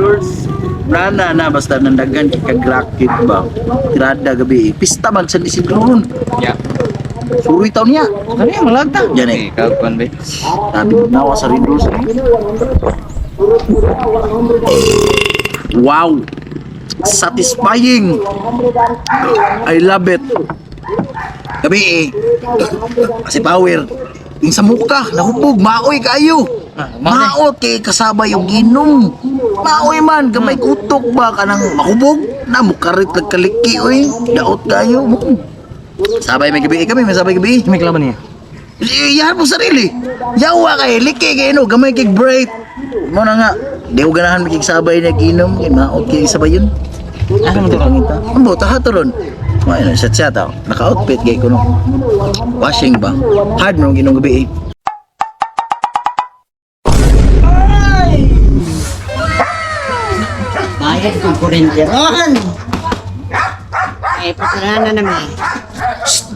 Doors. Nana na basta nandagan kag-racket ba. Tirada gabi. Pista man sa Isidro ron. Ya. Suruy taon niya. Ano yung malagta? Diyan eh. Ikaw kon be. Sabi nawa sa rin doors. Wow. Satisfying. I love it. Gabi eh. Kasi power. Yung sa mukha, nahubog, maoy kayo. Maot kay kasabay yung ginom. Maoy man, gamay kutok ba ka nang mahubog? Na mukarit nagkaliki oy. Daot kayo mo. Sabay may gabi kami, may sabay gabi. May kalaban niya. Iyan mo sarili. Yawa kay liki kay no, gamay kay bright. Mo na nga, di ko ganahan makigsabay na ginom, kay maot kay sabay yun. Ano mo to pangita? Ang bota haturon. May na siya tao. Naka-outfit gay ko no. Washing ba? Hard mo ginong gabi eh. Bayad kong kurente ron. Eh, pasalanan na naman.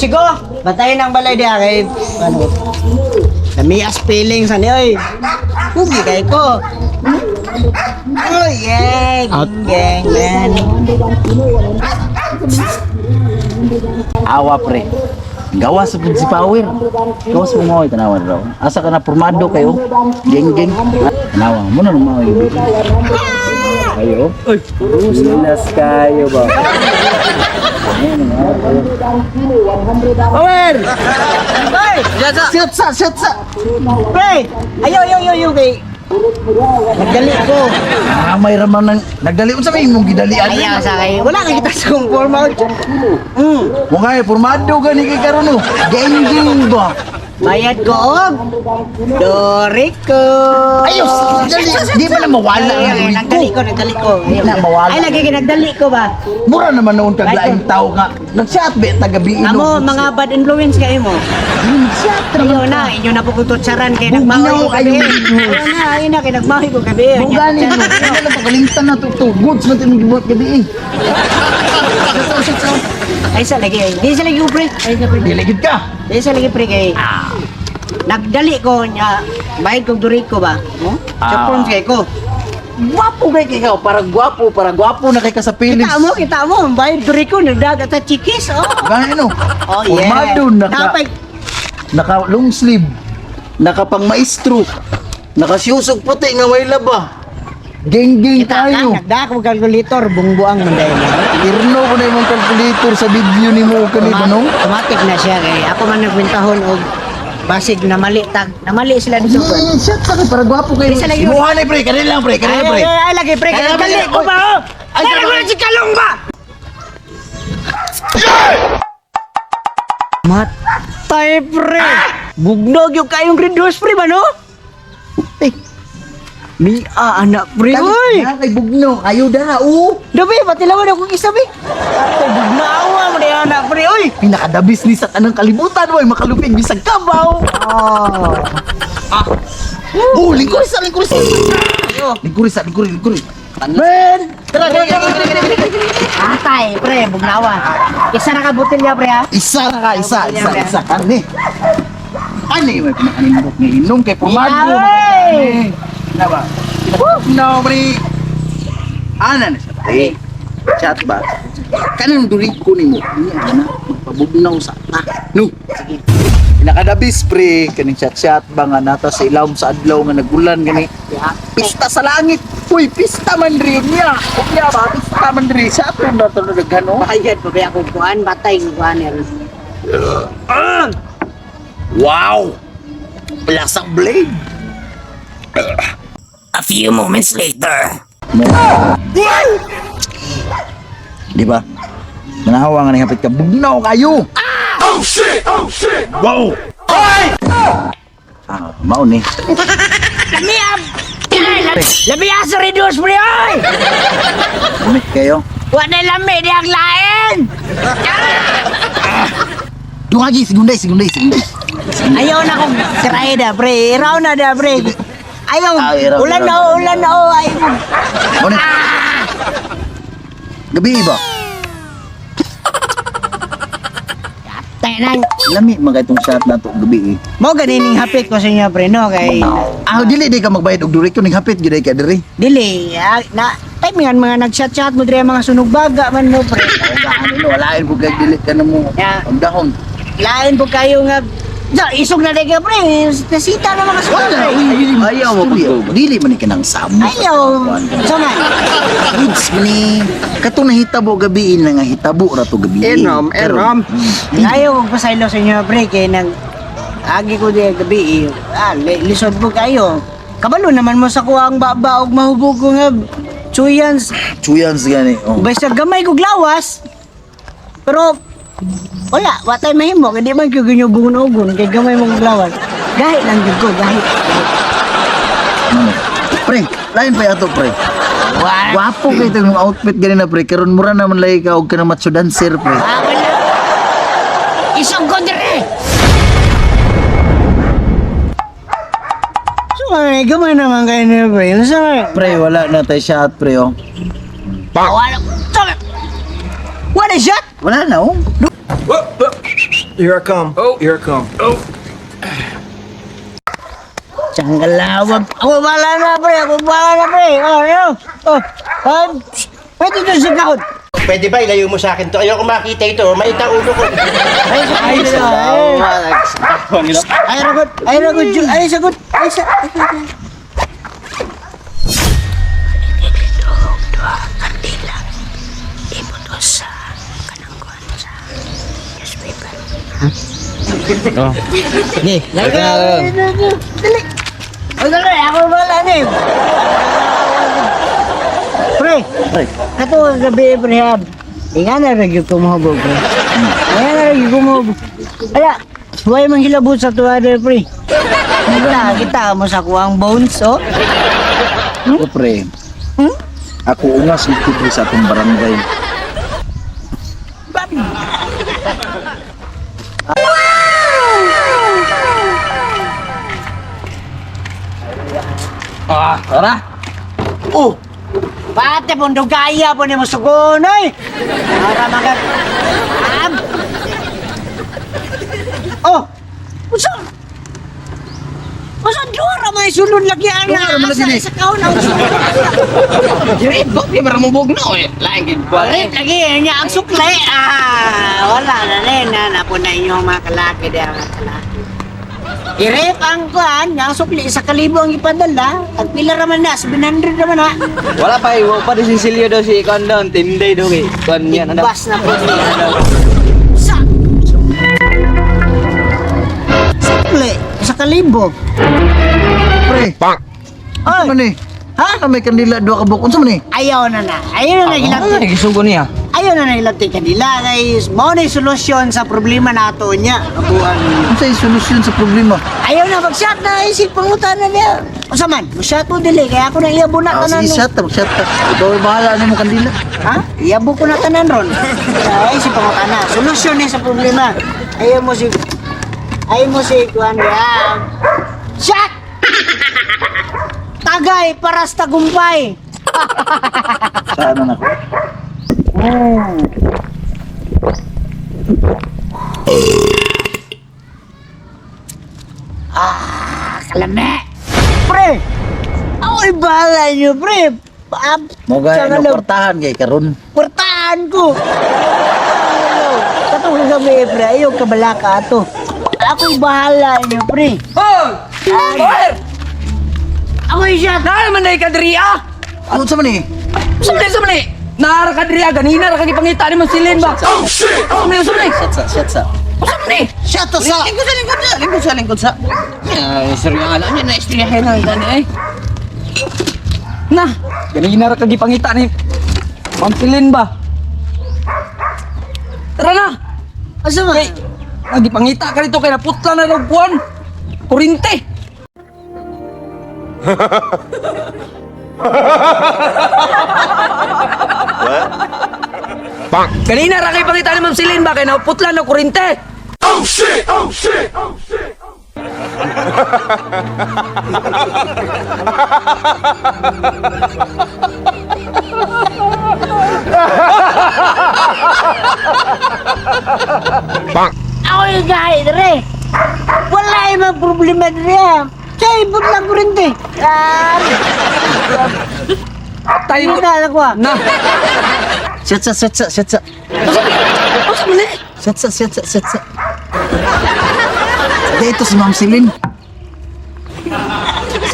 Chico, batayin ang balay diya kay, ano, namias feelings, ano oy. Pugi kay ko. Oh, yeah, gang, man. Awa pre. Gawas sa pud si Power. Gawas mo maway tanawan raw. Asa ka na formado kayo? Geng-geng. Tanawa mo na maway. Ayo. Oy, silas kayo ba? Power! Hoy! Shoot sa. Pre! Ayaw, kay. Nagdali ko. May raman nang nagdali unsa may imong gidalian. Ayaw sa kay. Wala kang kita sa kong forma. Mo nga formado gani kay karon no. Geng-geng ba? Bayad ko og Dorico. Ayos, di ba na mawala ang Nagdali ko. Di na mawala. Ay, lagi nagdali ko ba? Mura naman noon kag laing tao nga. Nag-chat be tagabi Amo, mga bad influence kayo mo. Chat Ayaw na, inyo na pugutot saran kay nagmahoy ko gabi. Ayaw na, kay nagmahoy ko gabi. Kung gani mo, ano na pagalintan na to. Goods man tin gibuhat gabi eh. Ay, sa lagi. Di sa lagi pre. Ay, sa pre. Diligid ka. Di sa lagi pre kay. Nagdali ko niya. Bayad kong Dorico ba? No? Chapons kay ko. Gwapo kay ikaw, parang gwapo na kay ka sa pilis. Kita mo, bayad Dorico, nagdagat at chikis, oh. Gani no. Oh, yeah. Formado Dapat, naka long sleeve, naka pang maestro, naka syusog puti nga may laba. Geng-geng kita tayo. ka, nagdagat mo kalkulator, bungbuang manday na. Irno ko na yung calculator sa video ni mo kanina no. Automatic na siya, kay ako man nagbintahon og basig na mali sila dito. Shit, sakit para gwapo kayo. Isa lang yun. Sinuha na pre, kanina lang pre, kanina pre. Ay, lagi pre, Ay, nagdali ay, ko ay, ba, oh? ay, Ay, ay, nagulat si Kalong ba? Matay pre! Bugnog yung kayong grade 2 pre ba no? Eh, mi anak pre, uy! Kay bugno, ayo da, Dabi, pati lawan ako isa be. Ay, bugnawa mo na yung anak pre, uy! Pinakadabis ni sa tanang kalibutan, boy, makaluping bisag kabaw. Lingkuri sa. Lingkuri. Ben! Tara. Atay, pre, bugnawa. Isa na ka butilya pre ha? Isa. Kani. Ani, may pinakanindok ni inom kay pumado. Ay! Naba. No, pre. Ana na siya. Eh, chat ba? Kanang durig ko ni mo. Ano na? Magpabugnaw sa no. Pinakadabis pre, kaning chat ba nga nata sa ilaw sa adlaw nga nagulan gani. Pista sa langit. Uy, pista man rin niya. Kaya ba, pista man rin. Sa atin na ito na nagano. Bayad pa ba akong kuhan? Batay ng kuhan yan. Wow! Lasang blade. A few moments later. Di ba? Manahawa nga hapit ka. Bugnaw kayo! Oh shit! Wow! Mao ni. Labi aso reduce pre, oy! Umit kayo. Wa na lami di ang lain! Dungaji, sigunday. Ayaw na kong siray na pre, iraw na da pre. Ayaw, iraw, ulan na o, ayaw. Ano? Gabi ba? Tayo nang, Lami mga itong shot na to gabi eh. mo ganining hapit ko sa inyo, pre, no? Kay, Dili di ka magbayad og duri ko ning hapit gyud ka diri. dili, timingan mga nag-chat-chat mo, dire mga sunog baga man mo, pre. Walain ko kay dili ka na mo. Yeah. Ang dahon. Lain po kayo nga, isog na rin ka, pre. Nasita na mga sunog, pre. Ayaw mo pag dili man ni kanang samo. Ayaw. Sama. Kids ni kato nahitabo gabi na nga hitabo ra to gabi. Enom. Ayaw ko pasaylo sa inyo, pre. Kaya nang agi ko di gabi, lisod po kayo. Kabalo naman mo sa kuwang baba og mahubog ko nga chuyans. Chuyans gani. Oh. Basta gamay ko glawas. Pero wala, watay mahimo. Kaya di man ko ginyugon-ugon. Kaya gamay mo glawas. Gahi lang yun ko, gahi. Pre, lain pa yato pre. Wala. Wapo kay itong outfit gani na pre. Karon mura naman lay ka og kana macho dancer pre. Wala. Isog ko dire. So, gamay naman kayo niya, pre. Ano sa Pre, wala na tay shot pre oh. wala. What is that? Wala na oh. Here I come. Oh, here I come. Oh. Tanggalawag. Ako bala na, pre. Ako bala na, pre. Pwede ito sa kahon. Pwede ba ilayo mo sa akin to? Ayoko makita ito. Maita ulo ko. Ay, ragot. Ay, ragot. Ay, sagot. Ay, sagot. Ni, dali. Ay, dali. Ako bala ni. Pre, ato gabi, pre. Inga na rin yung kumahubog, pre. Inga na rin yung kumahubog. Kaya, huwag mang hilabot sa tuwa, pre. Kita mo sa kuwang bones, oh. Oh pre. Hmm? Ako ungas dito pre sa atong barangay. Tara. Oh! Pati pundong kaya po ni mo sugon, oy! Para magat... Oh! Usa! Usa, dura may sulod lagi ang Dura man lagi ni. sa kaon ang sulod. Dire, di ba mo bugno eh. Lain gid ba? Balik lagi niya ang sukle. Wala na rin na po na inyong mga kalaki di ang mga kalaki. Irep ang kuhan, ang sukli, 1,000 ang ipadala. At pila raman na, 700 naman na. Wala pa eh. Wala pa di Cecilio daw si Condon. Tinday daw eh. Kuan yan. Ano? Ibas na po niya. Sa... Sukli, 1,000. Pre, Oy, ano ni? ha? May kandila dua ka buk. Unsa man ni? Ayaw na na. Ayaw na na Ano gilanti. gisugo niya? Ayaw na na gilanti kanila. Guys, mao na yung solusyon sa problema nato niya. Abuan. Unsa yung solusyon sa problema? Ayaw na mag-shot na isip pangutan na niya. O saman, mag-shot mo dili. Kaya ako na iyabo na tanan. Sige, shut up. Ikaw ay bahala na mo kandila. Ha? Iyabo ko na tanan ron. Ay, isip pangutan na. Solusyon niya sa problema. Ayaw mo si Kuan yan. Shot! Tagay, paras tagumpay. Saan na ako? Kalame! Pre! Ako'y bahala niyo, pre! Mo gay Sa no loob. kwartahan kay karon. Portahan ko! Katong gabi, pre. Ayaw kabalaka ato. Ako'y bahala niyo, pre. Oh! Oy! Ako'y shot! Nara man na ikadriya! Ano sa man ni? Sa man eh! Nara kadriya, ganina ra kagi pangita ni Masilin ba? Oh shit! Sa man Shut sa. Sa man eh! Shut sa. Lingkod sa. Ay, seryo nga lang yan, na-istoryahin na gani eh. Na, ganina ra kagi pangita ni Masilin ba? Tara na! Asa mo? Hey, lagi pangita ka dito kay naputla na ng buwan. Kurinte. Kanina ra kay pangita ni Ma'am Silin ba kay naputla ng kurinte. Ako Oy, guys, re. Wala yung problema dire. Kaya ibot lang ko rin di. Tayo Hindi na alam ko ah. na. Siyatsa. Siyatsa. Ito si Ma'am Celine.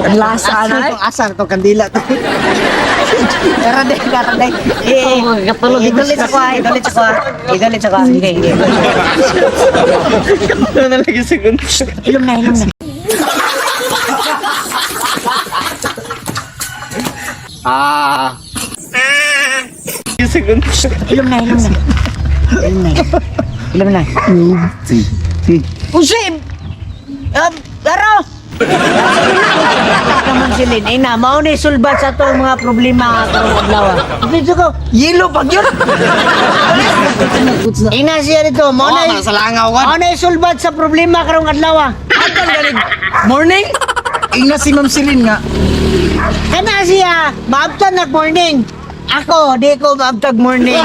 Ang lasa na. Asar to kandila to. Karaday. Idolit ako ah. Hindi. Ano na lagi segundo? Ilom na. Segundo. Ilom na. Usim! Pero! Naman si Lin, ina, mao ni sulbat sa itong mga problema karong adlaw. Dito ko, Yelo pag yun. ina siya dito, mao na Sa langaw mao na sulbat sa problema karong adlaw. Morning? Ina si Ma'am Celine nga. Kana siya, maabtan nag morning. Ako, di ko maabtag morning.